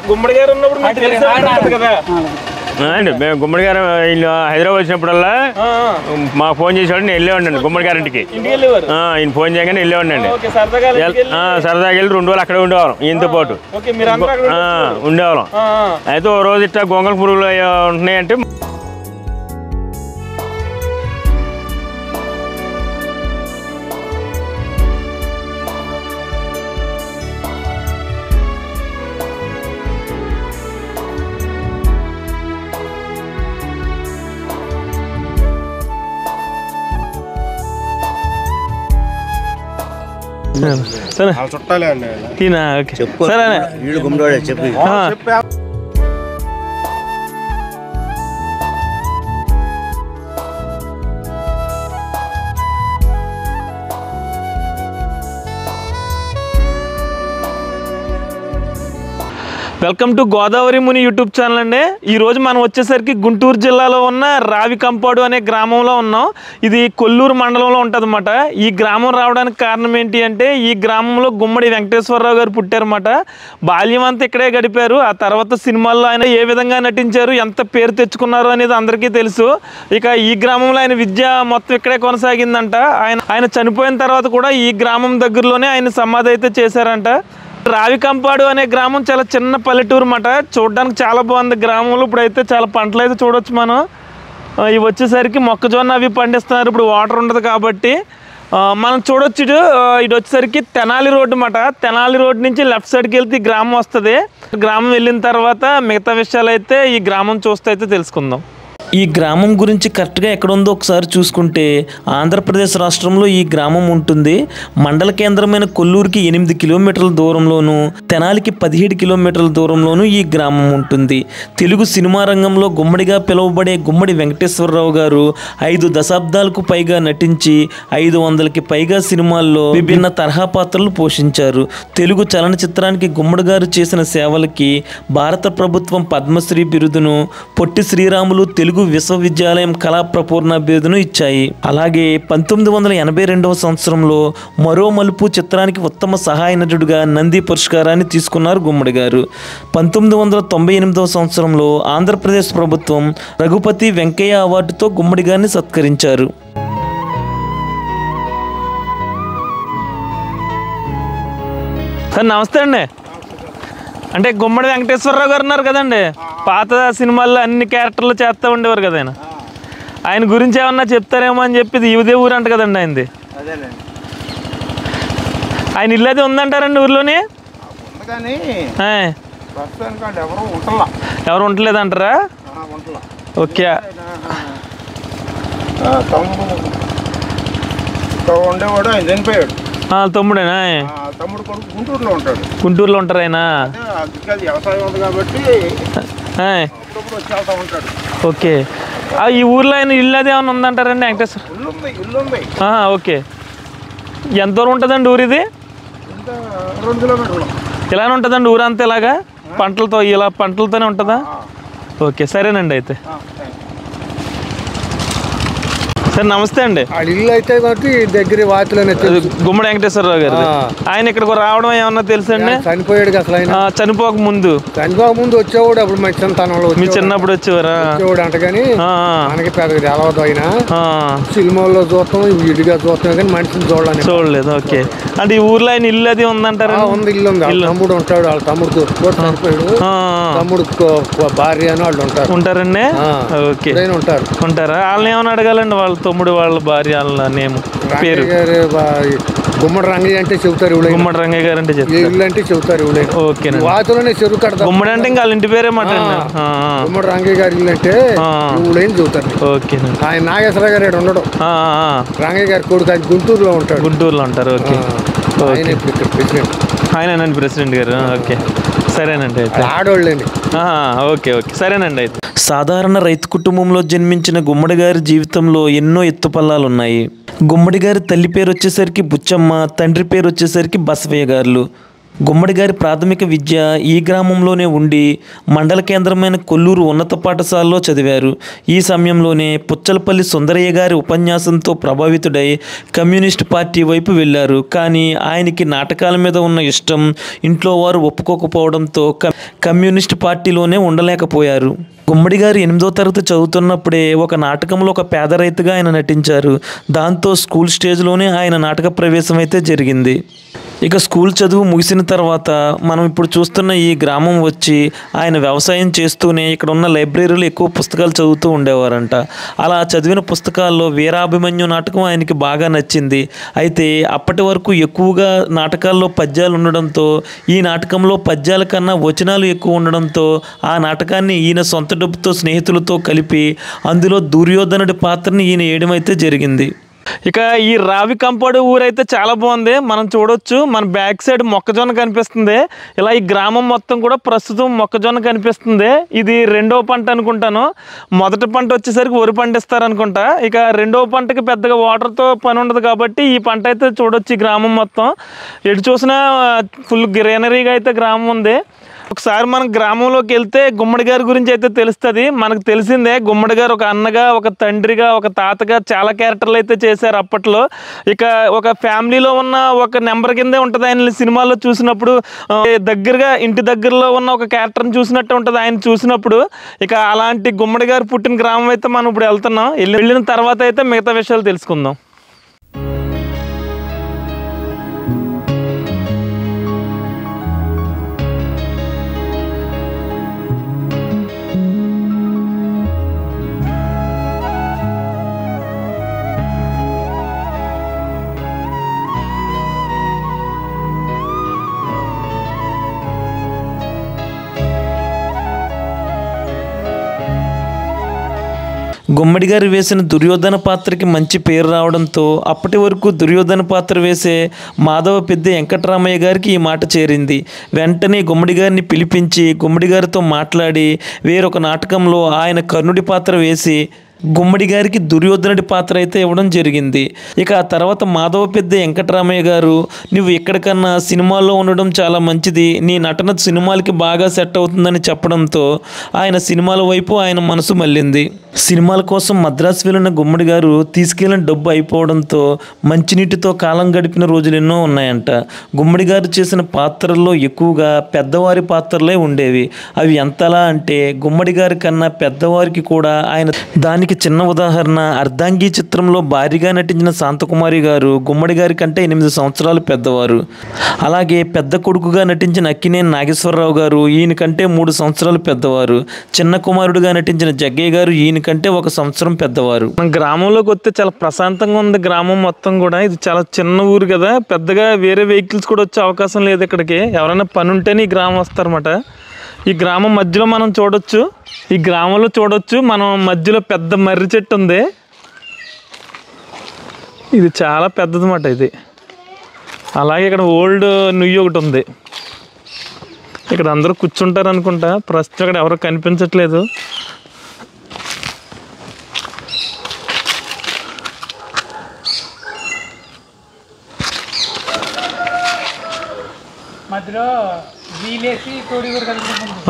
గుమ్మడి గారు ఉన్నప్పుడు కదా అండి మేము గుమ్మడి గారు హైదరాబాద్ వచ్చినప్పుడల్లా మాకు ఫోన్ చేసేవాడు నేను వెళ్ళేవాడిని గుమ్మడి గారింటికి. ఈయన ఫోన్ చేయగానే వెళ్ళేవాడినండి. సరదాగా వెళ్ళి 2 రోజులు అక్కడే ఉండేవాళ్ళం ఈయనతో పాటు ఉండేవాళ్ళం. అయితే ఓ రోజు ఇట్లా గొంగళ పురుగులు ఉంటున్నాయంటే చుట్టాలే అండి. Welcome to Godavari Muni YouTube channel అండి. ఈరోజు మనం వచ్చేసరికి గుంటూరు జిల్లాలో ఉన్న రావికంపాడు అనే గ్రామంలో ఉన్నాం. ఇది కొల్లూరు మండలంలో ఉంటుంది అన్నమాట. ఈ గ్రామం రావడానికి కారణం ఏంటి అంటే ఈ గ్రామంలో గుమ్మడి వెంకటేశ్వరరావు గారు పుట్టారన్నమాట. బాల్యం అంతా ఇక్కడే గడిపారు. ఆ తర్వాత సినిమాల్లో ఆయన ఏ విధంగా నటించారు, ఎంత పేరు తెచ్చుకున్నారు అనేది అందరికీ తెలుసు. ఇక ఈ గ్రామంలో ఆయన విద్య మొత్తం ఇక్కడే కొనసాగిందంట. ఆయన చనిపోయిన తర్వాత కూడా ఈ గ్రామం దగ్గరలోనే ఆయన సమాధి అయితే చేశారంట. రావికంపాడు అనే గ్రామం చాలా చిన్న పల్లెటూరు అన్నమాట. చూడడానికి చాలా బాగుంది గ్రామంలో. ఇప్పుడైతే చాలా పంటలు అయితే చూడవచ్చు మనం. ఇవి వచ్చేసరికి మొక్కజొన్న అవి పండిస్తున్నారు. ఇప్పుడు వాటర్ ఉండదు కాబట్టి మనం చూడొచ్చు. ఇటు వచ్చేసరికి తెనాలి రోడ్డు అన్నమాట. తెనాలి రోడ్డు నుంచి లెఫ్ట్ సైడ్కి వెళ్తే ఈ గ్రామం వస్తుంది. గ్రామం వెళ్ళిన తర్వాత మిగతా విషయాలు అయితే ఈ గ్రామం చూస్తే అయితే తెలుసుకుందాం. ఈ గ్రామం గురించి కరెక్ట్గా ఎక్కడ ఉందో ఒకసారి చూసుకుంటే ఆంధ్రప్రదేశ్ రాష్ట్రంలో ఈ గ్రామం ఉంటుంది. మండల కేంద్రమైన కొల్లూరుకి 8 కిలోమీటర్ల దూరంలోను, తెనాలికి 17 కిలోమీటర్ల దూరంలోను ఈ గ్రామం ఉంటుంది. తెలుగు సినిమా రంగంలో గుమ్మడిగా పిలువబడే గుమ్మడి వెంకటేశ్వరరావు గారు 5 దశాబ్దాలకు పైగా నటించి 500కి పైగా సినిమాల్లో విభిన్న తరహా పాత్రలు పోషించారు. తెలుగు చలనచిత్రానికి గుమ్మడి గారు చేసిన సేవలకి భారత ప్రభుత్వం పద్మశ్రీ బిరుదును, పొట్టి శ్రీరాములు తెలుగు విశ్వవిద్యాలయం కళా ప్రపూర్ణ బిరుదును ఇచ్చాయి. అలాగే 1982వ సంవత్సరంలో మరో మలుపు చిత్రానికి ఉత్తమ సహాయ నటుడిగా నంది పురస్కారాన్ని తీసుకున్నారు గుమ్మడి గారు. 1998వ సంవత్సరంలో ఆంధ్రప్రదేశ్ ప్రభుత్వం రఘుపతి వెంకయ్య అవార్డుతో గుమ్మడి గారిని సత్కరించారు. నమస్తే అండి. అంటే గుమ్మడి వెంకటేశ్వరరావు గారు ఉన్నారు కదండి, పాత సినిమాల్లో అన్ని క్యారెక్టర్లు చేస్తూ ఉండేవారు కదా. ఆయన గురించి ఏమన్నా చెప్తారేమో అని చెప్పి ఇదే ఊరు అంట కదండి ఆయనది. ఆయన ఇల్లు అది ఉందంటారండి ఊర్లోని? ఎవరు ఉండలేదంటారా? ఓకే. ఉండేవాడు ఆయన చనిపోయాడు. తమ్ముడేనా? తమ్ముడు కొడుకు గుంటూరులో ఉంటాడు. గుంటూరులో ఉంటారు ఆయన. వ్యవసాయం ఉంది కాబట్టి ఉంటాడు. ఓకే. ఈ ఊర్లో ఆయన ఇల్లు అది ఏమైనా ఉందంటారండి వెంకటేశ్వర? ఓకే. ఎంత దూరం ఉంటుందండి ఊరు ఇది? 2 కిలోమీటర్లు ఇలానే ఉంటుందండి ఊరంతా ఇలాగా పంటలతోనే ఉంటుందా? ఓకే, సరేనండి. అయితే సార్ నమస్తే అండి. ఇల్లు అయితే దగ్గర వాటిలోనే గుమ్మడి వెంకటేశ్వరరావు గారు. ఆయన ఇక్కడికి రావడం ఏమన్నా తెలుసండి? చనిపోయాడు అసలు. ఆయన చనిపోక ముందు వచ్చేవాడు. అప్పుడు మా చిన్నతనంలో మీ చిన్నప్పుడు వచ్చేవారా? అంటగాని మనకి పెద్దగా తెలవదు. ఆయన సినిమాల్లో చూస్తాం, విడిగా చూస్తాం కానీ మనిషిని చూడలేదు. ఓకే. అంటే ఈ ఊర్లో ఆయన ఇల్లు అది ఉందంటారా? ఉంది, ఇల్లు ఉంది. తమ్ముడు ఉంటాడు. వాళ్ళ తమ్ముడు చనిపోయాడు. తమ్ముడు భార్య అని వాళ్ళు ఉంటారండి. ఓకే, ఉంటారా? వాళ్ళని ఏమైనా అడగాలండి? వాళ్ళ తమ్ముడు వాళ్ళ భార్య వాళ్ళ నేమ్ పేరు? గుమ్మడి రంగయ్య అంటే చెబుతారు. గుమ్మడి రంగయ్య గారు అంటే ఇల్లు అంటే చెబుతారు. ఓకే. వాతులోనే చెరువు కడతారు. గుమ్మడి అంటే ఇంకా వాళ్ళ ఇంటి పేరే మాట. గుమ్మడి రంగయ్య గారి ఇల్లు అంటే ఊళ్ళేం చెబుతారు. ఓకే. ఆయన నాగేశ్వరరావు గారు ఉండడు. రంగయ్య గారి కొడుకు ఆయన గుంటూరులో ఉంటారు. ఓకే. ఆయనండి ప్రెసిడెంట్ గారు. ఓకే, సరేనండి. అయితే ఆడోళ్ళండి. ఓకే. సరేనండి. అయితే సాధారణ రైతు కుటుంబంలో జన్మించిన గుమ్మడి గారి జీవితంలో ఎన్నో ఎత్తుపల్లాలున్నాయి. గుమ్మడి గారి తల్లి పేరు వచ్చేసరికి బుచ్చమ్మ, తండ్రి పేరు వచ్చేసరికి బసవయ్య గారు. గుమ్మడి గారి ప్రాథమిక విద్య ఈ గ్రామంలోనే ఉండి మండల కేంద్రమైన కొల్లూరు ఉన్నత పాఠశాలలో చదివారు. ఈ సమయంలోనే పుచ్చలపల్లి సుందరయ్య గారి ఉపన్యాసంతో ప్రభావితుడై కమ్యూనిస్ట్ పార్టీ వైపు వెళ్ళారు. కానీ ఆయనకి నాటకాల మీద ఉన్న ఇష్టం ఇంట్లో వారు ఒప్పుకోకపోవడంతో కమ్యూనిస్ట్ పార్టీలోనే ఉండలేకపోయారు. గుమ్మడి గారు 8వ తరగతి చదువుతున్నప్పుడే ఒక నాటకంలో ఒక పేద రైతుగా ఆయన నటించారు. దాంతో స్కూల్ స్టేజ్లోనే ఆయన నాటక ప్రవేశం అయితే జరిగింది. ఇక స్కూల్ చదువు ముగిసిన తర్వాత మనం ఇప్పుడు చూస్తున్న ఈ గ్రామం వచ్చి ఆయన వ్యవసాయం చేస్తూనే ఇక్కడ ఉన్న లైబ్రరీలో ఎక్కువ పుస్తకాలు చదువుతూ ఉండేవారంట. అలా చదివిన పుస్తకాల్లో వీరాభిమన్యు నాటకం ఆయనకి బాగా నచ్చింది. అయితే అప్పటి వరకు ఎక్కువగా నాటకాల్లో పద్యాలు ఉండడంతో ఈ నాటకంలో పద్యాల కన్నా వచనాలు ఎక్కువ ఉండడంతో ఆ నాటకాన్ని ఈయన సొంత డబ్బుతో స్నేహితులతో కలిపి అందులో దుర్యోధనుడి పాత్రని ఈయన వేయడం అయితే జరిగింది. ఇక ఈ రావికంపాడు ఊరైతే చాలా బాగుంది. మనం చూడొచ్చు, మన బ్యాక్ సైడ్ మొక్కజొన్న కనిపిస్తుంది. ఇలా ఈ గ్రామం మొత్తం కూడా ప్రస్తుతం మొక్కజొన్న కనిపిస్తుంది. ఇది 2వ పంట అనుకుంటాను. మొదటి పంట వచ్చేసరికి వరి పండిస్తారనుకుంటా. ఇక 2వ పంటకి పెద్దగా వాటర్తో పని ఉండదు కాబట్టి ఈ పంట అయితే చూడొచ్చు. ఈ గ్రామం మొత్తం ఎటు చూసినా ఫుల్ గ్రీనరీగా అయితే గ్రామం ఉంది. ఒకసారి మనం గ్రామంలోకి వెళ్తే గుమ్మడి గారి గురించి అయితే తెలుస్తుంది. మనకు తెలిసిందే, గుమ్మడి గారు ఒక అన్నగా, ఒక తండ్రిగా, ఒక తాతగా చాలా క్యారెక్టర్లు అయితే చేశారు అప్పట్లో. ఇక ఒక ఫ్యామిలీలో ఉన్న ఒక నెంబర్ కిందే ఉంటుంది. ఆయన సినిమాల్లో చూసినప్పుడు దగ్గరగా ఇంటి దగ్గరలో ఉన్న ఒక క్యారెక్టర్ని చూసినట్టు ఉంటుంది ఆయన చూసినప్పుడు. ఇక అలాంటి గుమ్మడి గారు పుట్టిన గ్రామం అయితే మనం ఇప్పుడు వెళ్తున్నాం. వెళ్ళిన తర్వాత అయితే మిగతా విషయాలు తెలుసుకుందాం. గుమ్మడి గారు వేసిన దుర్యోధన పాత్రకి మంచి పేరు రావడంతో అప్పటి వరకు దుర్యోధన పాత్ర వేసే మాధవ పెద్ద వెంకటరామయ్య గారికి ఈ మాట చేరింది. వెంటనే గుమ్మడి గారిని పిలిపించి గుమ్మడి గారితో మాట్లాడి వేరొక నాటకంలో ఆయన కర్ణుడి పాత్ర వేసి గుమ్మడి గారికి దుర్యోధనుడి పాత్ర అయితే ఇవ్వడం జరిగింది. ఇక ఆ తర్వాత మాధవ పెద్ద వెంకటరామయ్య గారు, నువ్వు ఎక్కడికన్నా సినిమాల్లో ఉండడం చాలా మంచిది, నీ నటన సినిమాలకి బాగా సెట్ అవుతుందని చెప్పడంతో ఆయన సినిమాల వైపు ఆయన మనసు మళ్ళింది. సినిమాల కోసం మద్రాసు వెళ్ళిన గుమ్మడి గారు తీసుకెళ్లిన డబ్బు అయిపోవడంతో మంచినీటితో కాలం గడిపిన రోజులు ఎన్నో ఉన్నాయంట. గుమ్మడి గారు చేసిన పాత్రల్లో ఎక్కువగా పెద్దవారి పాత్రలే ఉండేవి. అవి ఎంతలా అంటే గుమ్మడి గారి కన్నా పెద్దవారికి కూడా ఆయన దానికి చిన్న ఉదాహరణ అర్ధాంగి చిత్రంలో భారీగా నటించిన శాంతకుమారి గారు గుమ్మడి గారి కంటే 8 సంవత్సరాలు పెద్దవారు. అలాగే పెద్ద కొడుకుగా నటించిన అక్కినేని నాగేశ్వరరావు గారు ఈయన కంటే 3 సంవత్సరాలు పెద్దవారు. చిన్న కుమారుడుగా నటించిన జగ్గయ్య గారు ఈయన కంటే 1 సంవత్సరం పెద్దవారు. మన గ్రామంలోకి వస్తే చాలా ప్రశాంతంగా ఉంది గ్రామం మొత్తం కూడా. ఇది చాలా చిన్న ఊరు కదా, పెద్దగా వేరే వెహికల్స్ కూడా వచ్చే అవకాశం లేదు ఇక్కడికి. ఎవరైనా పని ఉంటేనే ఈ గ్రామం వస్తారన్నమాట. ఈ గ్రామం మధ్యలో మనం చూడొచ్చు, ఈ గ్రామంలో చూడొచ్చు మనం మధ్యలో పెద్ద మర్రి చెట్టు ఉంది. ఇది చాలా పెద్దదన్నమాట ఇది. అలాగే ఇక్కడ ఓల్డ్ నుయ్యి ఒకటి ఉంది. ఇక్కడ అందరూ కూర్చుంటారు అనుకుంటా. ప్రస్తుతం ఇక్కడ ఎవరు కనిపించట్లేదు.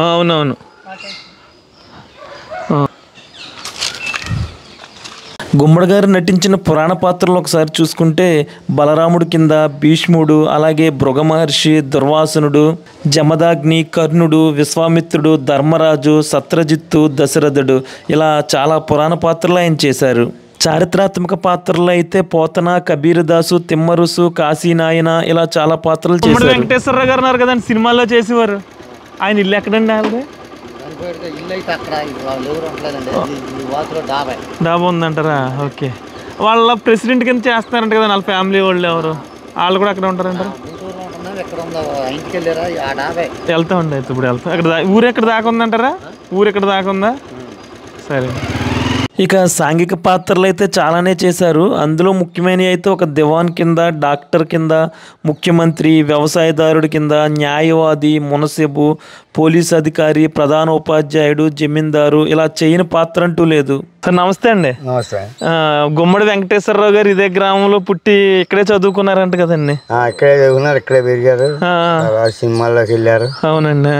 అవునవును. గుమ్మడి గారు నటించిన పురాణ పాత్రలు ఒకసారి చూసుకుంటే బలరాముడు కింద భీష్ముడు, అలాగే భృగమహర్షి, దుర్వాసనుడు, జమదాగ్ని, కర్ణుడు, విశ్వామిత్రుడు, ధర్మరాజు, సత్రజిత్తు, దశరథుడు, ఇలా చాలా పురాణ పాత్రలు ఆయన చేశారు. చారిత్రాత్మక పాత్రలు అయితే పోతన, కబీరదాసు, తిమ్మరుసు, కాశీనాయన, ఇలా చాలా పాత్రలు చేశారు. వెంకటేశ్వరరావు గారు ఉన్నారు కదండి సినిమాల్లో చేసేవారు. ఆయన ఇల్లు ఎక్కడండి? వాళ్ళది డాబా ఉందంటారా? ఓకే. వాళ్ళ ప్రెసిడెంట్ కింద చేస్తారంట కదా వాళ్ళ ఫ్యామిలీ వాళ్ళు ఎవరు, వాళ్ళు కూడా అక్కడ ఉంటారంటారు. వెళ్తా ఉండే ఇప్పుడు వెళ్తా. అక్కడ ఊరు ఎక్కడ దాకా ఉందంటారా? ఊరు ఎక్కడ దాకా ఉందా? సరే. ఇక సాంఘిక పాత్రలు అయితే చాలానే చేశారు. అందులో ముఖ్యమైనవి అయితే ఒక దివాన్ కింద, డాక్టర్ కింద, ముఖ్యమంత్రి, వ్యవసాయదారుడి కింద, న్యాయవాది, మునసిబు, పోలీస్ అధికారి, ప్రధాన ఉపాధ్యాయుడు, జమీందారు, ఇలా చేయని పాత్ర అంటూ లేదు. సార్ నమస్తే అండి. నమస్తే. గుమ్మడి వెంకటేశ్వరరావు గారు ఇదే గ్రామంలో పుట్టి ఇక్కడే చదువుకున్నారంట కదండి? ఇక్కడే చదువుకున్నారు, ఇక్కడే పెరిగారు, సినిమాల్లోకి వెళ్ళారు. అవునండి.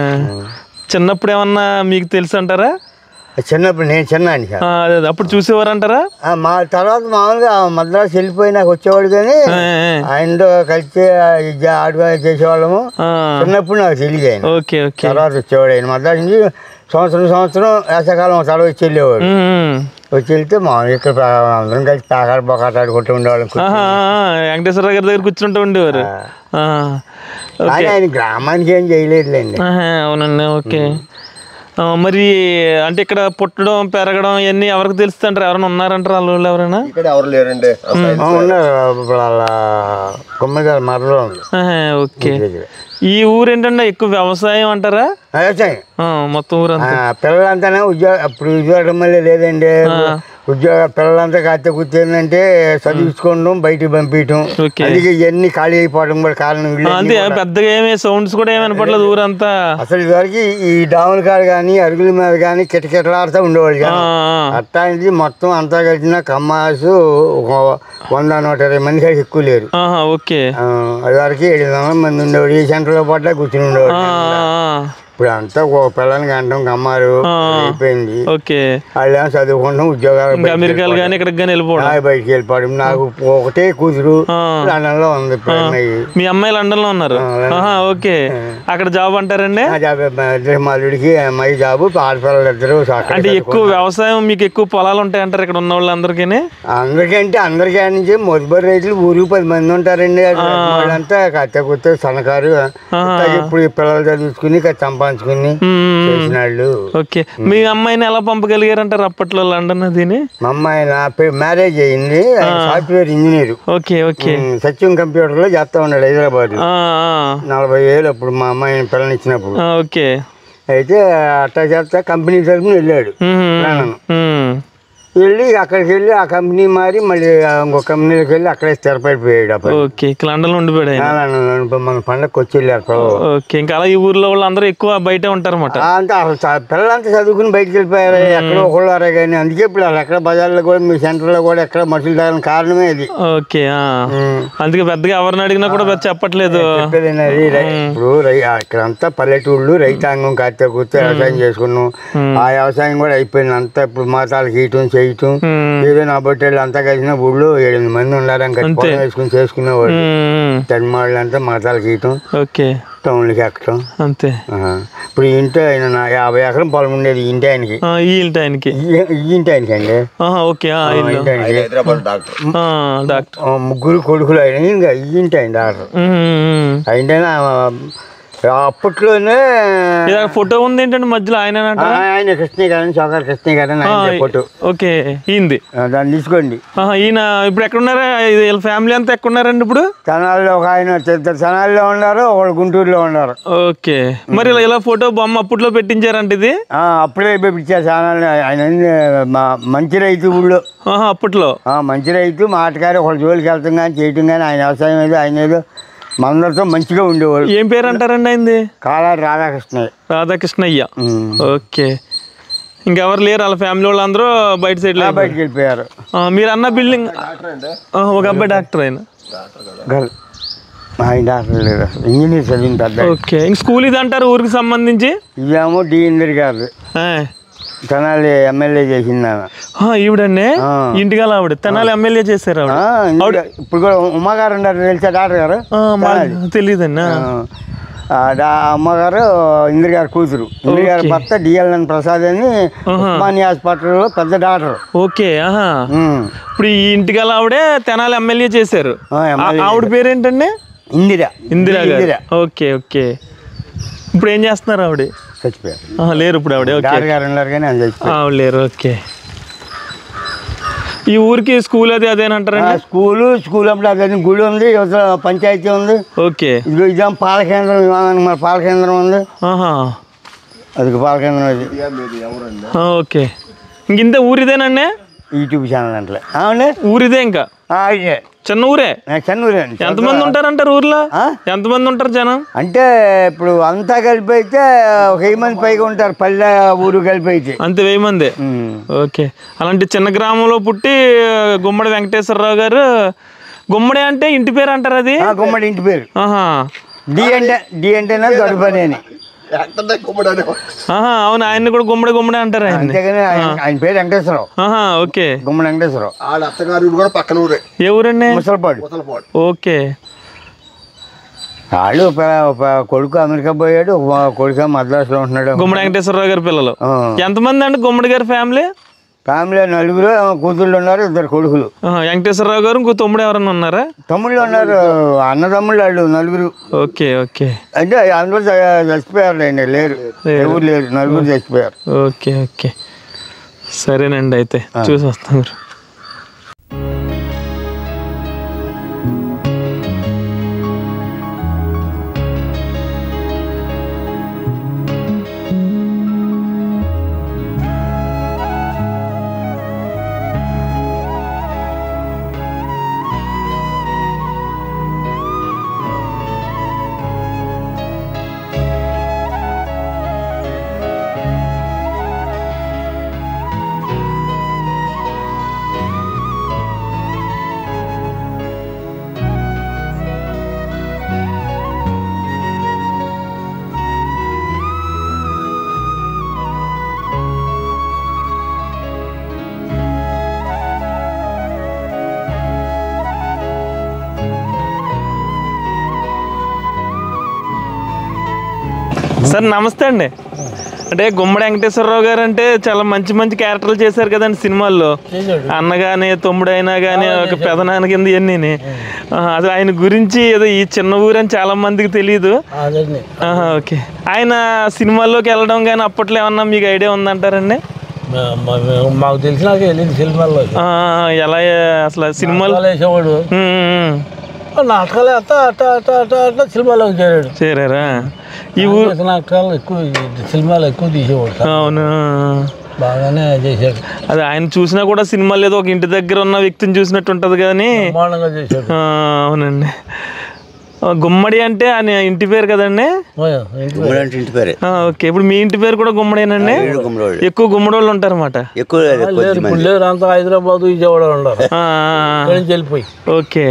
చిన్నప్పుడు ఏమన్నా మీకు తెలుసు అంటారా? చిన్నప్పుడు నేను చిన్న అదే అప్పుడు చూసేవారంటారా? మా తర్వాత మామూలుగా మద్రాసు వెళ్ళిపోయి నాకు వచ్చేవాడు, కానీ ఆయనతో కలిసి ఆడుగా చేసేవాళ్ళము. చిన్నప్పుడు నాకు తెలియదు ఆయన. Okay okay. తర్వాత వచ్చేవాడు ఆయన మద్రాసు నుంచి సంవత్సరం వేసవకాలం తల వచ్చి వెళ్ళేవాడు. వచ్చి వెళ్తే మామూలు ఇక్కడ అందరం కలిసి పేకాట బొకాట ఆడుకుంటూ ఉండేవాళ్ళం. వెంకటేశ్వర గారి దగ్గర కూర్చుంటూ ఉండేవారు. ఆయన గ్రామానికి ఏం చేయలేదులేండి. అవునండి. ఓకే. మరి అంటే ఇక్కడ పుట్టడం పెరగడం ఇవన్నీ ఎవరికి తెలుస్తుంటారు? ఎవరైనా ఉన్నారంటారు వాళ్ళు? ఎవరైనా ఇక్కడ ఎవరు లేరండి. కొమ్మగారు మరలో ఉంది. ఓకే. ఈ ఊరు ఏంటంటే ఎక్కువ వ్యవసాయం అంటారా? వ్యవసాయం మొత్తం ఊరంతా. పిల్లలంతానే ఉద్యోగం, అప్పుడు ఉద్యోగం మళ్ళీ లేదండి. ఉద్యోగ పిల్లలంతా కాస్త కూర్చోందంటే చదివించుకోవడం, బయటికి పంపించడం, అందుకే ఇవన్నీ ఖాళీ అయిపోవడం కూడా కారణం. అంతే, పెద్దగా ఏమి సౌండ్స్ కూడా ఏమి వినపడలేదు ఊరంతా. అసలు ఇదివరకు ఈ డాముల కాడ కానీ అరుగుల మీద కానీ కిటకిటలాడుతూ ఉండేవాళ్ళు. అట్లాంటిది మొత్తం అంతా కలిసిన కమ్మాసు 100-120 మంది కలిసి ఎక్కువ లేరు. ఓకే. అది వరకు 700 మంది ఉండేవాడు. ఈ సెంటర్లో పట్ల కూర్చుని ఉండేవాడు. ఇప్పుడు అంతా ఒక పిల్లలకి అంటాం కమ్మారు అయిపోయింది. ఓకే. వాళ్ళు చదువుకుంటాం, ఉద్యోగాలు అమెరికాలు కానీ ఇక్కడికి కానీ వెళ్ళిపోవడం, బయటికి వెళ్ళిపోవడం. నాకు ఒకటే కూతురు లండన్ లో ఉంది. మీ అమ్మాయి లండన్ లో ఉన్నారు? ఓకే. అక్కడ జాబ్ అంటారండి? మల్లుడికి అమ్మాయి జాబు, ఆడపిల్లలు ఇద్దరు. అంటే ఎక్కువ వ్యవసాయం, మీకు ఎక్కువ పొలాలు ఉంటాయి అంటారు ఇక్కడ ఉన్న వాళ్ళందరికీ? అందరికంటే అందరికీ నుంచి మొదటి రైతులు ఊరికి 10 మంది ఉంటారండి. వాళ్ళంతా కత్త కొత్త సన్నకారు. ఇప్పుడు పిల్లలు చదువుకుని సంపాదించుకుని చేసినాళ్ళు. ఓకే. మీ అమ్మాయిని ఎలా పంపగలిగారంటారు అప్పట్లో లండన్? దీని మా అమ్మాయి మ్యారేజ్ అయింది, software engineer. Okay okay. Satyam computer లో చేస్తా ఉన్నాడు హైదరాబాద్. 40 ఏళ్ళు అప్పుడు మా అమ్మాయిని పిల్లనిచ్చినప్పుడు. ఓకే. అయితే అట్లా చేస్తా కంపెనీ తరఫున వెళ్ళాడు. వెళ్ళి అక్కడికి వెళ్ళి ఆ కంపెనీ మారి మళ్ళీ ఇంకో కంపెనీలోకి వెళ్ళి అక్కడే స్థిరపడిపోయాడు. ఓకే. లండన్ లో ఉండిపోయాడు. మన పండగకి వచ్చి వెళ్ళారు. ఓకే. ఇంకా అలా ఈ ఊర్లో వాళ్ళందరూ ఎక్కువ బయట ఉంటారు అన్నమాట. అంతా పిల్లలంతా చదువుకుని బయటకు వెళ్ళిపోయారు, ఎక్కడో ఒకళ్ళారే. కానీ అందుకే ఇప్పుడు ఎక్కడ బజార్లో కూడా మీ సెంటర్ లో కూడా ఎక్కడ మనుషులు తాగని కారణమే అది. ఓకే. అందుకే పెద్దగా ఎవరిని అడిగినా కూడా చెప్పట్లేదు. ఇప్పుడు ఇక్కడంతా పల్లెటూళ్ళు, రైతాంగం కాస్త కూర్చో వ్యవసాయం చేసుకున్నాం. ఆ వ్యవసాయం కూడా అయిపోయింది. అంతా ఇప్పుడు మాతాలు గీయటం చేయటం, ఏదో నా బొట్టేళ్ళు అంతా కలిసిన ఊళ్ళో 7 మంది ఉన్నారు. వేసుకుని చేసుకునేవాళ్ళు. తన్మాళ్ళు అంతా మాతాలు గీయటం, టౌన్లకి ఎక్కడం అంతే. ఇప్పుడు ఇంటి ఆయన 50 ఎకరం పొలం ఉండేది ఇంటి ఆయనకి. ఈ ఇంటి ఆయనకి అండి. ముగ్గురు కొడుకులు అయినా ఇంకా ఈ ఇంటి ఆయన డాక్టర్ అయినా. అప్పట్లోనే ఫోటో ఉంది ఏంటంటే మధ్యలో ఆయన కృష్ణ గారని, చౌకారు కృష్ణ గారని ఫోటో. ఓకే. ఈయనది దాన్ని తీసుకోండి. ఈయన ఇప్పుడు ఎక్కడున్నారా? ఫ్యామిలీ అంతా ఎక్కడున్నారండి ఇప్పుడు? తెనాలిలో ఒక ఆయన, తెనాలిలో ఉన్నారు, ఒకళ్ళు గుంటూరులో ఉన్నారు. ఓకే. మరి ఇలా ఫోటో బొమ్మ అప్పట్లో పెట్టించారంట ఇది? అప్పుడే పెట్టించారు ఛానల్. ఆయన మంచి రైతు ఊళ్ళో అప్పట్లో. మంచి రైతు, మాటగారు, ఒకళ్ళు జోలికి వెళ్తాం కానీ చేయటం కానీ. ఆయన వ్యవసాయం ఏదో ఆయన ఏదో మనందరితో మంచిగా ఉండేవాళ్ళు. ఏం పేరు అంటారండి ఆయనది? కాలారి రాధాకృష్ణయ్య. ఓకే. ఇంకెవరు లేరు వాళ్ళ ఫ్యామిలీ వాళ్ళు? అందరూ బయట సైడ్ బయటకు వెళ్ళిపోయారు. మీరు అన్న బిల్డింగ్ ఒక అబ్బాయి డాక్టర్, ఆయన డాక్టర్ లేదు, ఇంజనీర్ చదివింది పెద్ద. ఓకే. ఇంక స్కూల్ ఇది అంటారు ఊరికి సంబంధించి? ఇదేమో డి ఇందర్ గారు, తెనాలి ఎమ్మెల్యే చేసింది. ఈవిడండి ఇంటికాల ఆవిడ తెనాలి ఎమ్మెల్యే చేశారు ఆవిడ. ఇప్పుడు కూడా ఉమాగారు ఉన్నారు, తెలిసా డాక్టర్ గారు? తెలియదండి. అమ్మగారు ఇందిర గారి కూతురు. ఇందిర గారి భర్త డిఎల్ఎన్ ప్రసాద్ అని ఉస్మానియా హాస్పిటల్లో పెద్ద డాక్టర్. ఓకే. ఇప్పుడు ఈ ఇంటికాల ఆవిడే తెనాలి ఎమ్మెల్యే చేశారు. ఆవిడ పేరేంటండి? ఇందిరా గారు. Okay okay. ఇప్పుడు ఏం చేస్తున్నారు ఆవిడ? చచ్చిపోయారు. లేరు ఇప్పుడు ఆవిడ? గారు ఉన్నారు కానీ ఆవిడ లేరు. ఓకే. ఈ ఊరికి స్కూల్ అది అదేనంటారండి? స్కూల్ అప్పుడు అదే గుడి ఉంది, పంచాయతీ ఉంది. ఓకే. ఇదేం పాలకేంద్రం, మన పాలకేంద్రం ఉంది. అది పాలకేంద్రం అది. ఓకే. ఇంత ఊరిదేనండి? యూట్యూబ్ ఛానల్ అంటే అవునే ఊరిదే ఇంకా చిన్న ఊరే. చెన్నూరే. ఎంతమంది ఉంటారంటారు ఊర్లో? ఎంతమంది ఉంటారు జనం? అంటే ఇప్పుడు అంతా కలిపి అయితే 1000 మంది పైగా ఉంటారు, పల్లె ఊరు కలిపి అయితే అంతే 1000 మంది. ఓకే. అలాంటి చిన్న గ్రామంలో పుట్టి గుమ్మడి వెంకటేశ్వరరావు గారు, గుమ్మడి అంటే ఇంటి పేరు అంటారు అది? గుమ్మడి ఇంటి పేరు. డి అంటేనా దొడపని అని. అవును, ఆయన్ని కూడా గుమ్మడి గుమ్మడి అంటారు. అంతేగాని ఆయన పేరు వెంకటేశ్వరరావు. ఓకే. గుమ్మడి వెంకటేశ్వరరావు. అత్తగారు కూడా పక్కన ఊరే. ఏ ఊరండి? ముసలపాడు. ఓకే. వాళ్ళు కొడుకు అమెరికా పోయాడు, కొడుకు మద్రాసులో ఉంటున్నాడు. గుమ్మడి వెంకటేశ్వరరావు గారి పిల్లలు ఎంతమంది అండి? గుమ్మడి గారి ఫ్యామిలీ 4 కూతుళ్ళు ఉన్నారు, 2 కొడుకులు. వెంకటేశ్వరరావు గారు ఇంకో తమ్ముడు ఎవరన్నా ఉన్నారా? తమ్ముళ్ళు ఉన్నారు, అన్నదమ్ముళ్ళు వాళ్ళు 4. ఓకే. ఓకే. అంటే అందరూ చచ్చిపోయారు అండి, లేరు, ఎవరు లేరు, 4 చచ్చిపోయారు. ఓకే. ఓకే, సరేనండి, అయితే చూసి వస్తాం మీరు. సార్ నమస్తే అండి. అంటే గుమ్మడి వెంకటేశ్వరరావు గారు అంటే చాలా మంచి మంచి క్యారెక్టర్లు చేశారు కదండి సినిమాల్లో. అన్న కానీ తమ్ముడు అయినా కానీ ఒక పెదనాన్న కింద ఇవన్నీ. అసలు ఆయన గురించి ఏదో ఈ చిన్న ఊరు అని చాలా మందికి తెలియదు. ఓకే. ఆయన సినిమాల్లోకి వెళ్ళడం కానీ అప్పట్లో ఏమన్నా మీకు ఐడియా ఉందంటారండి? మాకు తెలిసినాక వెళ్ళింది సినిమాల్లో. ఎలా అసలు సినిమాలు వేసేవాడు, నాటకాలు అట్ట అట్ట అట్ట అట్ట అట్లా సినిమాలోకి చేరారా? ఈ ఊరు నాటకాలు ఎక్కువ, సినిమాలు ఎక్కువ తీసేవాడు. అవును, బాగానే చేశాడు. అది ఆయన చూసినా కూడా సినిమాలు ఏదో ఒక ఇంటి దగ్గర ఉన్న వ్యక్తిని చూసినట్టు ఉంటది కానీ చేశాడు. అవునండి. గుమ్మడి అంటే ఆయన ఇంటి పేరు కదండి? ఇంటి పేరు. ఓకే. ఇప్పుడు మీ ఇంటి పేరు కూడా గుమ్మడేనండి? ఎక్కువ గుమ్మడి వాళ్ళు ఉంటారు అన్నమాట. అంతా హైదరాబాద్ విజయవాడ ఉన్నారు, వెళ్ళిపోయి. ఓకే.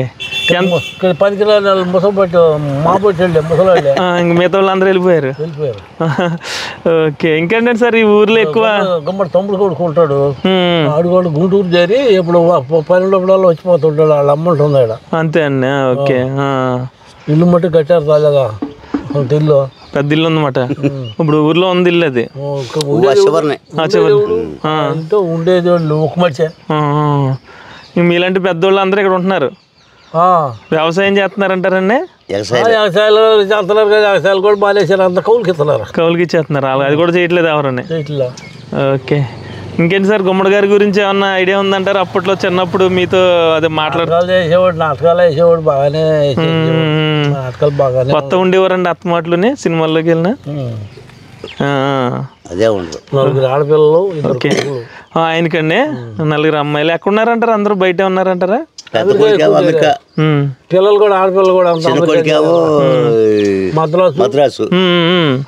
పనికిరాని ముసపట్టి మా పట్టి ముసలాళ్ళే, ఇంక మిగతా వాళ్ళు అందరూ వెళ్ళిపోయారు. ఓకే. ఇంకేంటండి సార్ ఈ ఊర్లో ఎక్కువ? గుమ్మడి తమ్ముడు కొడుకుంటాడు, ఆడు కూడా గుంటూరు చేరి ఇప్పుడు 12 వచ్చిపోతుంటాడు, వాళ్ళ అమ్మ ఉంటుంది ఆడ. అంతే అండి. ఓకే. ఇల్లు మట్టి కట్టారు రాలేదా, ఇల్లు పెద్ద ఇల్లు ఉందన్నమాట. ఇప్పుడు ఊర్లో ఉంది ఇల్లు అది. ఉండేది ఒక మనిషి. మీలాంటి పెద్దోళ్ళు అందరూ ఇక్కడ ఉంటున్నారు, వ్యవసాయం చేస్తున్నారంటారండి? వ్యవసాయాలు చేస్తున్నారు కదా, వ్యవసాయాలు కూడా బాగాలేసారు, అంత కౌలుకి ఇస్తున్నారు. కౌలుకి ఇచ్చేస్తున్నారు, అది కూడా చేయట్లేదు ఎవరని? ఓకే. ఇంకేంటి సార్ గుమ్మడి గారి గురించి ఏమన్నా ఐడియా ఉందంటారు? అప్పట్లో చిన్నప్పుడు మీతో అదే చేసేవాడు, నాటకాలు వేసేవాడు, బాగానే నాటకాలు బాగానే కొత్త ఉండేవారండి అత్తమాటలుని సినిమాల్లోకి వెళ్ళిన. అదే ఉండదు. 4 ఆడపిల్లలు. ఓకే. ఆయనకండి 4 అమ్మాయిలు. ఎక్కడ ఉన్నారంటారు? అందరూ బయట ఉన్నారంటారా? పిల్లలు కూడా, ఆడపిల్లలు కూడా మద్రాసు,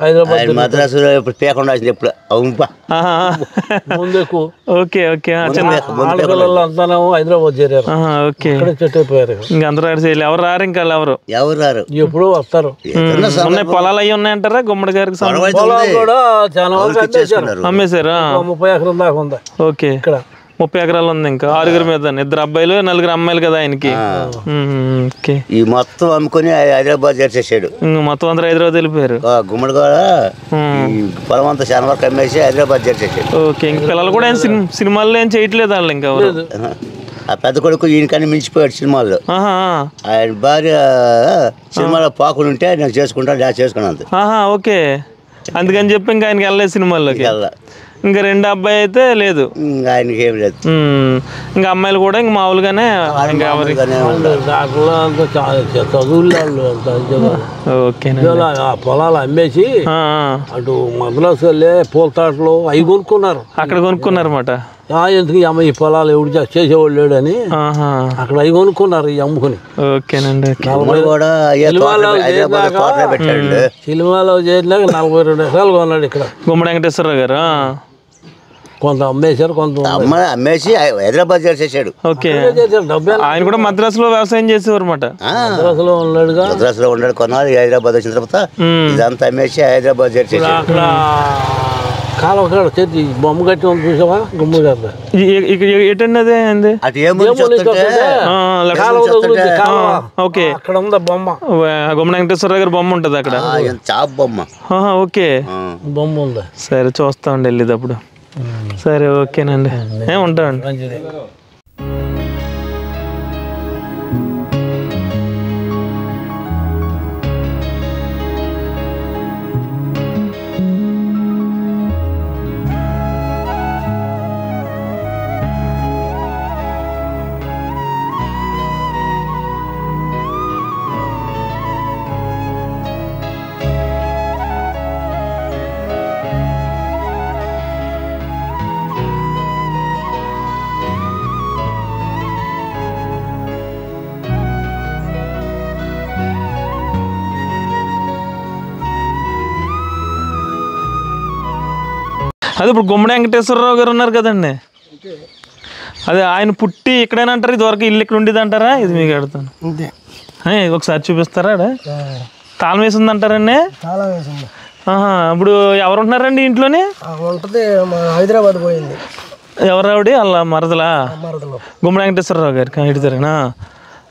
హైదరాబాద్. మద్రాసు ఇప్పుడు పేకుండా ఎప్పుడు ముందు ఎక్కువ. ఓకే. ఓకే. ఆడపిల్లలు అంతా హైదరాబాద్ చేరారు. ఓకే. చెట్టు అయిపోయారు. ఇంకా అందరూ ఎవరు రారు, ఇంకా ఎవరు రారు, ఎప్పుడు వస్తారు. పొలాలు అవి ఉన్నాయంటారా గుమ్మడి గారికి? పొలాలు కూడా చాలా అమ్మేశారు. 30 ఎకరం దాకా ఉంది. ఓకే. ఇక్కడ 30 ఎకరాలు ఉంది. ఇంకా 6 మీద 2 అబ్బాయిలు 4 అమ్మాయిలు కదా ఆయనకి. ఈ మొత్తం అమ్ముకొని హైదరాబాద్ చేసేసాడు. మొత్తం అందరూ హైదరాబాద్ వెళ్ళిపోయారు. గుమ్మడి కూడా పొలం అంతా చాలా వరకు అమ్మేసి హైదరాబాద్ చేసేసాడు. ఓకే. ఇంక పిల్లలు కూడా సినిమాల్లో ఏం చేయట్లేదు వాళ్ళు ఇంకా? ఆ పెద్ద కొడుకు ఈయనకన్నా మించిపోయాడు సినిమాల్లో. ఆయన భార్య సినిమాలో పాకులు ఉంటే నేను చేసుకుంటాను, చేసుకున్నాను. ఓకే. అందుకని చెప్పి ఇంకా ఆయనకి వెళ్ళలేదు సినిమాల్లోకి. ఇంకా రెండో అబ్బాయి అయితే లేదు. ఆయనకి ఏం లేదు. ఇంకా అమ్మాయిలు కూడా ఇంక మామూలుగానే ఇంకా ఎవరి చదువులు పొలాలు అమ్మేసి అటు మద్రాసు వెళ్ళే పూల తోటలు అవి కొనుక్కున్నారు. అక్కడ కొనుక్కున్నారు అన్నమాట. ఎందుకు ఈ అమ్మ ఈ పొలాలు ఎవడు చేసేవాళ్ళు లేడని అక్కడ అవి కొనుక్కున్నారు ఈ అమ్ముకుని. ఓకేనండి. సినిమాలో చేసినాక 42 ఎకరాలు కొన్నాడు ఇక్కడ గుమ్మడి వెంకటేశ్వరరావు గారు. కొంత అమ్మేశారు, కొంత అమ్మేసి హైదరాబాద్ చేసేసాడు. ఓకే. ఆయన కూడా మద్రాసులో వ్యవసాయం చేసేవారు అన్నమాట. మద్రాసులో ఉన్నాడుగా. మద్రాసులో ఉన్నాడు కొన్నాళ్ళు. హైదరాబాద్ వచ్చిన తర్వాత ఇదంతా అమ్మేసి హైదరాబాద్ చేసేసాడు. అక్కడ కాలం చేతి బొమ్మ కట్టి ఉంది చూసావా గుమ్మడి గారు. ఏంటండి అదే అండి? ఓకే. అక్కడ ఉందా బొమ్మ? గుమ్మడి వెంకటేశ్వరరావు గారి బొమ్మ ఉంటుంది అక్కడ. చాప్ బొమ్మ. ఓకే. బొమ్మ ఉందా? సరే చూస్తామండి వెళ్ళేటప్పుడు. సరే ఓకేనండి. ఉంటామండి. మంచిది. అదే ఇప్పుడు గుమ్మడి వెంకటేశ్వరరావు గారు ఉన్నారు కదండి, అదే ఆయన పుట్టి ఇక్కడైనా అంటారు, ఇది వరకు ఇల్లు ఇక్కడ ఉండేది అంటారా? ఇది మీకు అడుగుతాను. ఒకసారి చూపిస్తారా? తాళం వేసి ఉంది అంటారండి? ఇప్పుడు ఎవరు ఉంటున్నారండి ఇంట్లోనే? హైదరాబాద్ పోయింది. ఎవరు ఆవిడ? అలా మరదలా? గుమ్మడి వెంకటేశ్వరరావు గారికి ఇటుతారేనా?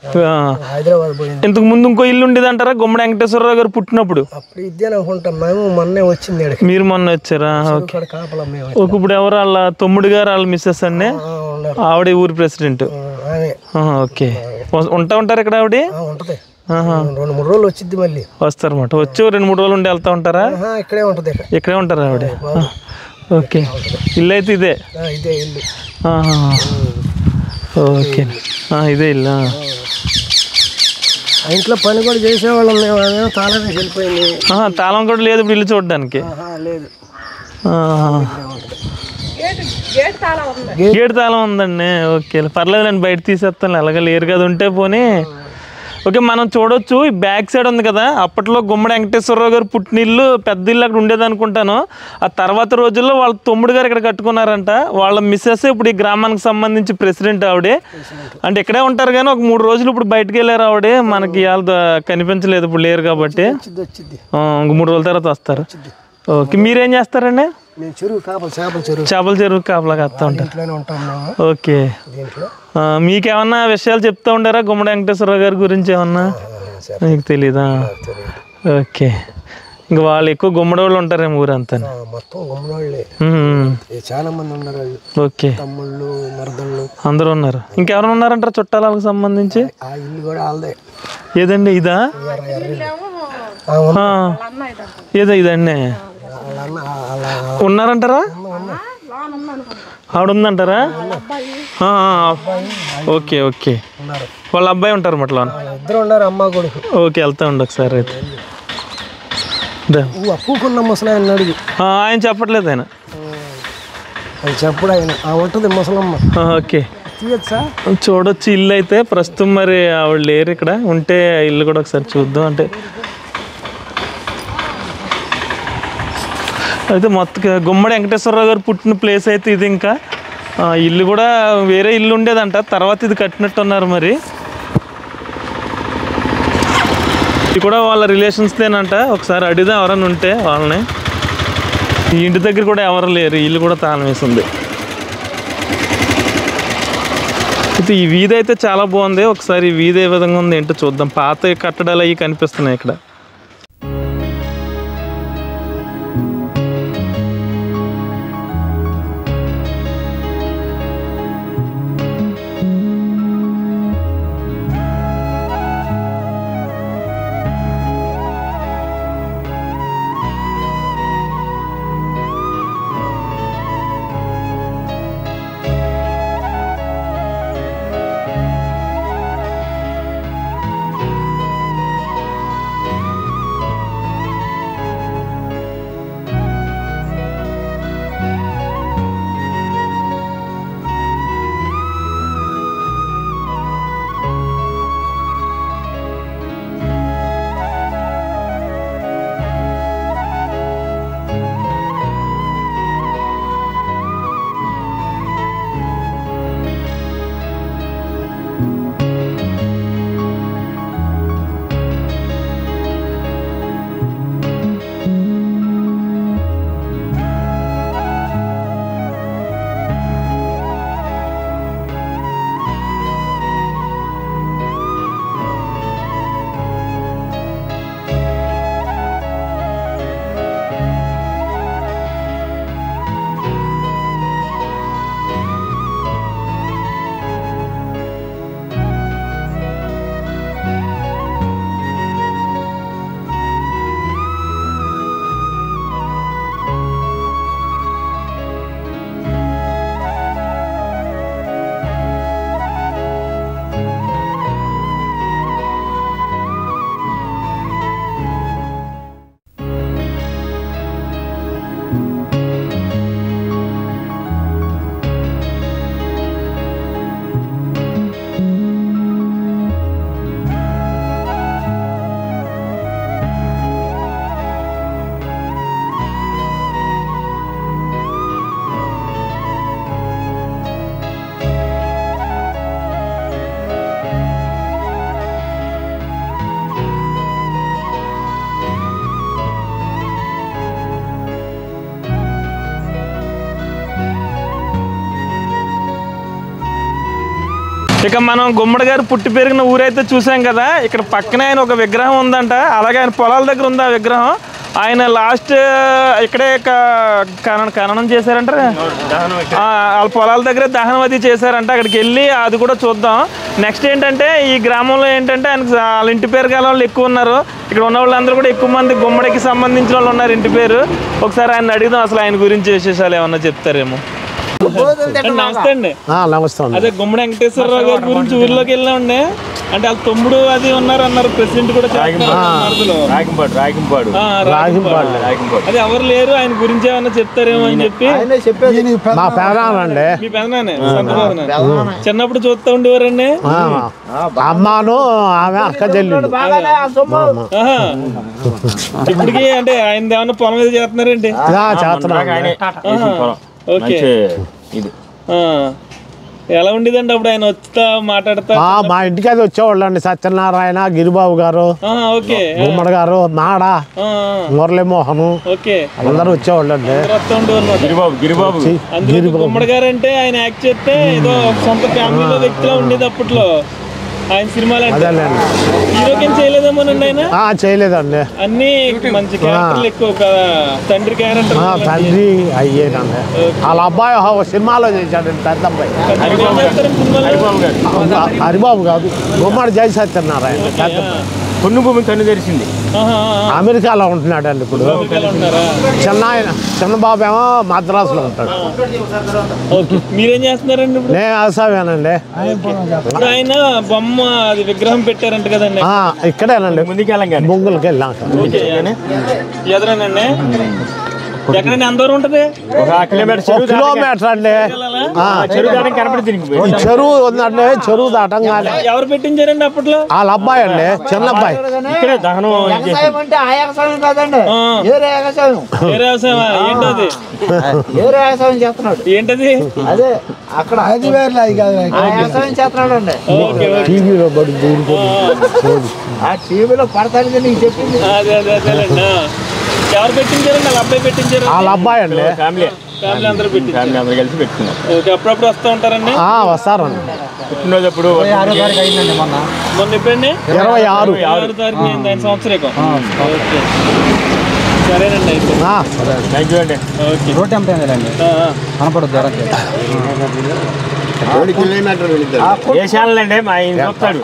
హైదరాబాద్ పోయింది. ఇంతకు ముందు ఇంకో ఇల్లు ఉండేది అంటారా గుమ్మడి వెంకటేశ్వరరావు గారు పుట్టినప్పుడు? అప్పుడు ఇదే అనుకుంటాం మేము. మొన్నే వచ్చింది. మీరు మొన్న వచ్చారా? ఇప్పుడు ఎవరు? వాళ్ళ తమ్ముడు గారు వాళ్ళ మిస్సెస్ అండి? ఆవిడ ఊరి ప్రెసిడెంట్. ఓకే. ఉంటారు ఇక్కడ ఆవిడ? 2-3 రోజులు వచ్చింది. మళ్ళీ వస్తారన్నమాట. వచ్చి 2-3 రోజులు ఉండి వెళ్తా ఉంటారా? ఇక్కడే ఉంటది. ఇక్కడే ఉంటారా ఆవిడ? ఓకే. ఇల్లు అయితే ఇదే? ఇదే ఇల్లు. ఓకే. ఇదే ఇల్లు. ఇంట్లో పని కూడా చేసేవాళ్ళం మేము. తాళం వెళ్ళిపోయింది. తాళం కూడా లేదు ఇప్పుడు ఇల్లు చూడడానికి? లేదు. గేట్ తాళం ఉందండి. ఓకే పర్లేదులేండి, బయట తీసేస్తాను. అలాగే లేరు కదా ఉంటే పోనీ. ఓకే. మనం చూడొచ్చు ఈ బ్యాక్ సైడ్ ఉంది కదా, అప్పట్లో గుమ్మడి వెంకటేశ్వరరావు గారు పుట్టినిల్లు పెద్ద ఇల్లు అక్కడ ఉండేది అనుకుంటాను. ఆ తర్వాత రోజుల్లో వాళ్ళ తమ్ముడు గారు ఇక్కడ కట్టుకున్నారంట. వాళ్ళ మిస్సెస్ ఇప్పుడు ఈ గ్రామానికి సంబంధించి ప్రెసిడెంట్ ఆవిడే. అంటే ఇక్కడే ఉంటారు కానీ ఒక 3 రోజులు ఇప్పుడు బయటకు వెళ్ళారు ఆవిడే. మనకి వాళ్ళ కనిపించలేదు ఇప్పుడు లేరు కాబట్టి. ఇంక 3 రోజుల తర్వాత వస్తారు. ఓకే. మీరేం చేస్తారండి? చేపల చెరువు కాపలాగా వస్తూ ఉంటారు. ఓకే. మీకేమన్నా విషయాలు చెప్తా ఉండారా గుమ్మడి వెంకటేశ్వరరావు గారి గురించి? ఏమన్నా మీకు తెలీదా? ఓకే. ఇంకా వాళ్ళు ఎక్కువ గుమ్మడి వాళ్ళు ఉంటారేమో ఊరంతా? చాలా మంది ఉన్నారు. ఓకే. తమ్ముళ్ళు, మరదళ్ళు అందరూ ఉన్నారు. ఇంకెవరైనా ఉన్నారంటారా చుట్టాలకు సంబంధించి? ఏదండి? ఇదా? ఏదో ఇదండి ఉన్నారంటారా? ఆవిడ ఉందంటారా? ఓకే. ఓకే. వాళ్ళ అబ్బాయి ఉంటారు మట్లో? ఇద్దరు ఉన్నారు, అమ్మ కొడుకు. ఓకే. వెళ్తా ఉండు ఒకసారి అయితే. ముసలాయన అడిగి ఆయన చెప్పట్లేదు. ఆయన చెప్పుడు. ఆయన ఉంటుంది ముసలమ్మ. ఓకే. చూడొచ్చు ఇల్లు అయితే. ప్రస్తుతం మరి ఆవిడ లేరు ఇక్కడ. ఉంటే ఇల్లు కూడా ఒకసారి చూద్దాం. అంటే అయితే మొత్తం గుమ్మడి వెంకటేశ్వరరావు గారు పుట్టిన ప్లేస్ అయితే ఇది. ఇంకా ఇల్లు కూడా వేరే ఇల్లు ఉండేదంట, తర్వాత ఇది కట్టినట్టున్నారు. మరి ఇది కూడా వాళ్ళ రిలేషన్స్దేనంట. ఒకసారి అడిగితే ఎవరైనా ఉంటే వాళ్ళని. ఈ ఇంటి దగ్గర కూడా ఎవరు లేరు, ఇల్లు కూడా తాళం వేసింది. అయితే ఈ వీధి అయితే చాలా బాగుంది. ఒకసారి ఈ వీధి ఏ విధంగా ఉంది ఏంటో చూద్దాం. పాత కట్టడాలు అవి కనిపిస్తున్నాయి ఇక్కడ. ఇక మనం గుమ్మడి గారు పుట్టి పెరిగిన ఊరైతే చూసాం కదా, ఇక్కడ పక్కనే ఆయన ఒక విగ్రహం ఉందంట. అలాగే ఆయన పొలాల దగ్గర ఉంది ఆ విగ్రహం. ఆయన లాస్ట్ ఇక్కడే ఖననం చేశారంటారా, వాళ్ళ పొలాల దగ్గరే దహనం అది చేశారంట. అక్కడికి వెళ్ళి అది కూడా చూద్దాం. నెక్స్ట్ ఏంటంటే ఈ గ్రామంలో ఏంటంటే ఆయనకు వాళ్ళ ఇంటి పేరు గల వాళ్ళు ఎక్కువ ఉన్నారు. ఇక్కడ ఉన్న వాళ్ళందరూ కూడా ఎక్కువ మంది గుమ్మడికి సంబంధించిన వాళ్ళు ఉన్నారు ఇంటి పేరు. ఒకసారి ఆయన అడుగుదాం, అసలు ఆయన గురించి విశేషాలు ఏమన్నా చెప్తారేమో. నమస్తే అండి. నమస్తే. అదే గుమ్మడి వెంకటేశ్వరరావు గారి గురించి ఊర్లోకి వెళ్ళామండి. అంటే వాళ్ళ తమ్ముడు అది ఉన్నారు అన్నారు, ప్రెసిడెంట్ కూడా అదే ఎవరు లేరు, ఆయన గురించి ఏమన్నా చెప్తారేమో అని చెప్పి. మా పెదనానండి. మీ పెదనానే, చిన్నప్పుడు చూస్తూ ఉండేవారండి. అమ్మాను ఆమె అక్క చెల్లి. ఇప్పటికి అంటే ఆయన ఏమన్నా పొలం మీద చేస్తున్నారండి? ఓకే. ఎలా ఉండేదండి అప్పుడు ఆయన వస్తా మాట్లాడతా? మా ఇంటికి అది వచ్చేవాళ్ళు అండి. సత్యనారాయణ, గిరిబాబు గారు, గుమ్మడి గారు, మాడ, మురళీమోహన్, అందరూ వచ్చేవాళ్ళు అండి. గుమ్మడి గారు అంటే ఆయన యాక్ట్ చేస్తే ఏదో సొంత ఫ్యామిలీలో వ్యక్తిలో ఉండేది అప్పట్లో. ఆయన సినిమాలు హీరోకేం చేయలేదేమోనండి ఆయన? చేయలేదండి. అన్ని మంచి క్యారెక్టర్లు ఎక్కువ, తండ్రి క్యారెక్టర్. తండ్రి అయ్యేదండి. వాళ్ళ అబ్బాయి సినిమాలో చేశాడండి, పెద్ద అబ్బాయి. హరిబాబు కాదు, గుమ్మడి జై సత్యనారాయణ. కొన్ని భూమి కన్ను తెరిచింది. అమెరికాలో ఉంటున్నాడండి ఇప్పుడు. చిన్నబాబు ఏమో మద్రాసులో ఉంటాడు. మీరేం చేస్తున్నారండి? నేను వ్యవసాయమేనండి. ఆయన బొమ్మ అది విగ్రహం పెట్టారంట కదండి? ఇక్కడేనండి, ముంగులకి వెళ్ళాక. ఎదురేనండి. ఎక్కడైనా ఎంత దూరం ఉంటది? కిలోమీటర్ అండి. చెరువు ఉందండి, చెరువు దాటంగానే. ఎవరు పెట్టించారండి అప్పట్లో? వాళ్ళ అబ్బాయి అండి, చిన్న అబ్బాయి. ఏంటది? అదే అక్కడ చేస్తున్నాడు. టీవీలో పడి ఆ టీవీలో పడతానికి నీకు చెప్పింది. అదే అదే అదేలేండి. ఎవరు పెట్టించారండి? వాళ్ళ అబ్బాయి పెట్టించారు. వాళ్ళ అబ్బాయి అండి. ఫ్యామిలీ అందరూ కలిసి పెట్టుకున్నాం. అప్పుడప్పుడు వస్తూ ఉంటారండి? వస్తారండి. పుట్టినరోజు అప్పుడు అయిందండి మొన్న ఎప్పుడండి? 26 తారీఖు అయింది ఆయన సంవత్సరం. సరేనండి అయితే. థ్యాంక్ యూ అండి. రోడ్ ఎంత అయిందండి? కనపడద్దు.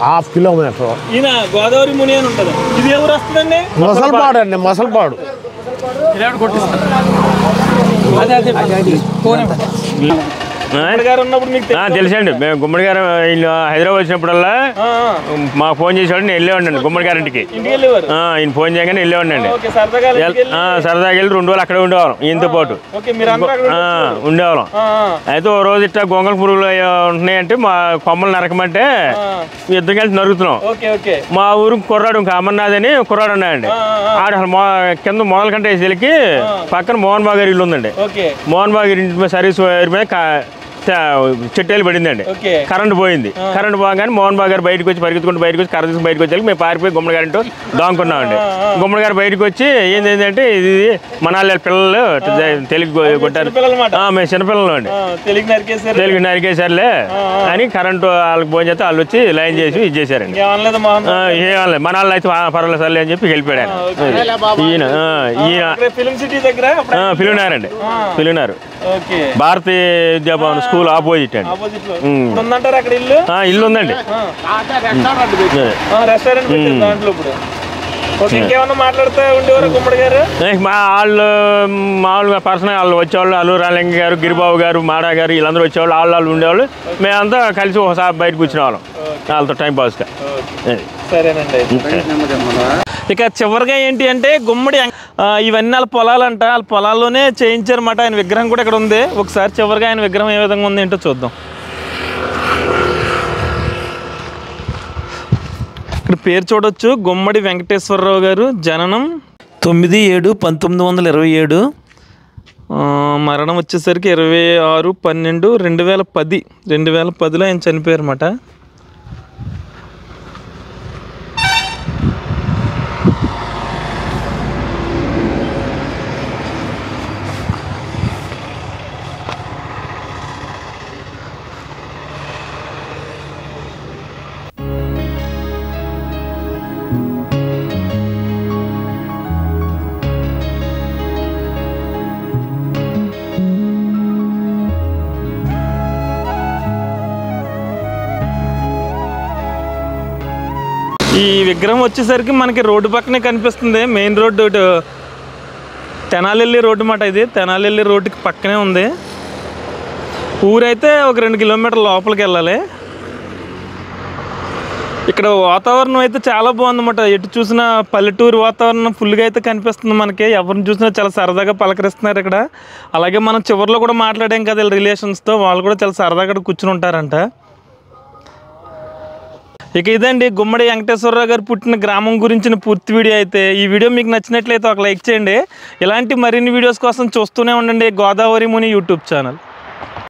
Half kilometre. ఈయన గోదావరి ముని అని ఉంటుంది. ఇది ఎవరు వస్తుందండి? మొసలపాడు అండి, మొసలపాడు. గారు ఉన్నప్పుడు మీకు తెలుసండి. మేము గుమ్మడి గారు హైదరాబాద్ వచ్చినప్పుడల్లా మాకు ఫోన్ చేసేవాడు. నేను వెళ్ళేవాడిని గుమ్మడి గారింటికి. ఈయన ఫోన్ చేయగానే వెళ్ళేవాడినండి. సరదాగా వెళ్ళి 2 రోజులు అక్కడే ఉండేవాళ్ళం. ఈయనతో పాటు ఉండేవాళ్ళం. అయితే ఓ రోజు ఇట్లా గొంగళ పురుగులు ఉంటున్నాయంటే మా కొమ్మలు నరకమంటే ఇద్దరు కలిసి నరుగుతున్నాం. మా ఊరికి కుర్రాడు ఇంకా అమర్నాథ్ అని కుర్రాడు ఉన్నాయండి. ఆడ కింద మొదల కంటే వేసేకి పక్కన మోహన్ బాబు గారి ఇల్లు ఉందండి. మోహన్ బాబు గారి ఇంటి సర్వీస్ వైర్ మీద చెట్టేలు పడిందండి. కరెంట్ పోయింది. కరెంట్ పోగానే మోహన్ బాబు గారు బయటకు వచ్చి పరిగెత్తుకుంటూ బయటకు వచ్చి కర్ర తీసుకుని బయటకు వచ్చి మేము పారిపోయి గుమ్మడి గారింటో దాంకున్నామండి. గుమ్మడి గారు బయటకు వచ్చి ఏంటంటే ఇది మన పిల్లలు తెలుగు కొట్టారు, మేము చిన్నపిల్లలు అండి, తెలుగు నరికేసారులే అని కరెంటు వాళ్ళకి ఫోన్ చేస్తే వాళ్ళు వచ్చి లైన్ చేసి ఇది చేశారండి. ఏమనలేదు మన వాళ్ళు అయితే పర్వాలేదు సర్లే అని చెప్పి వెళ్ళిపోయాడు. ఈయన ఫిలినారండి, ఫిలినారు భారతీయ విద్యాభవన్ స్కూల్ ఆపోజిట్ అండి. ఇల్లు ఉందండి. మా వాళ్ళు మామూలుగా పర్సనల్ వాళ్ళు వచ్చేవాళ్ళు. అల్లూరు రాలింగ గారు, గిరిబాబు గారు, మాడా గారు వీళ్ళందరూ వచ్చేవాళ్ళు. వాళ్ళు ఉండేవాళ్ళు. మేమంతా కలిసి ఒకసారి బయటకు వచ్చిన వాళ్ళం వాళ్ళతో టైం పాస్గా. సరేనండి. ఇక చివరిగా ఏంటి అంటే గుమ్మడి ఇవన్నీ వాళ్ళ పొలాలంట. వాళ్ళ పొలాల్లోనే చేయించారన్నమాట. ఆయన విగ్రహం కూడా ఇక్కడ ఉంది. ఒకసారి చివరిగా ఆయన విగ్రహం ఏ విధంగా ఉంది ఏంటో చూద్దాం. ఇక్కడ పేరు చూడొచ్చు, గుమ్మడి వెంకటేశ్వరరావు గారు. జననం 9/7/1927. మరణం వచ్చేసరికి 26/12/2010. 2010లో ఆయన చనిపోయారు అన్నమాట. ఈ విగ్రహం వచ్చేసరికి మనకి రోడ్డు పక్కనే కనిపిస్తుంది. మెయిన్ రోడ్డు తెనాలెల్లి రోడ్డు మాట. ఇది తెనాలెల్లి రోడ్డుకి పక్కనే ఉంది. ఊరైతే ఒక 2 కిలోమీటర్ల లోపలికి వెళ్ళాలి. ఇక్కడ వాతావరణం అయితే చాలా బాగుందన్నమాట. ఎటు చూసినా పల్లెటూరు వాతావరణం ఫుల్గా అయితే కనిపిస్తుంది మనకి. ఎవరిని చూసినా చాలా సరదాగా పలకరిస్తున్నారు ఇక్కడ. అలాగే మనం చివరిలో కూడా మాట్లాడాం కదా రిలేషన్స్తో, వాళ్ళు కూడా చాలా సరదాగా కూర్చుని ఉంటారంట. ఇక ఇదండి గుమ్మడి వెంకటేశ్వరరావు గారు పుట్టిన గ్రామం గురించిన పూర్తి వీడియో అయితే. ఈ వీడియో మీకు నచ్చినట్లయితే ఒక లైక్ చేయండి. ఇలాంటి మరిన్ని వీడియోస్ కోసం చూస్తూనే ఉండండి గోదావరి ముని యూట్యూబ్ ఛానల్.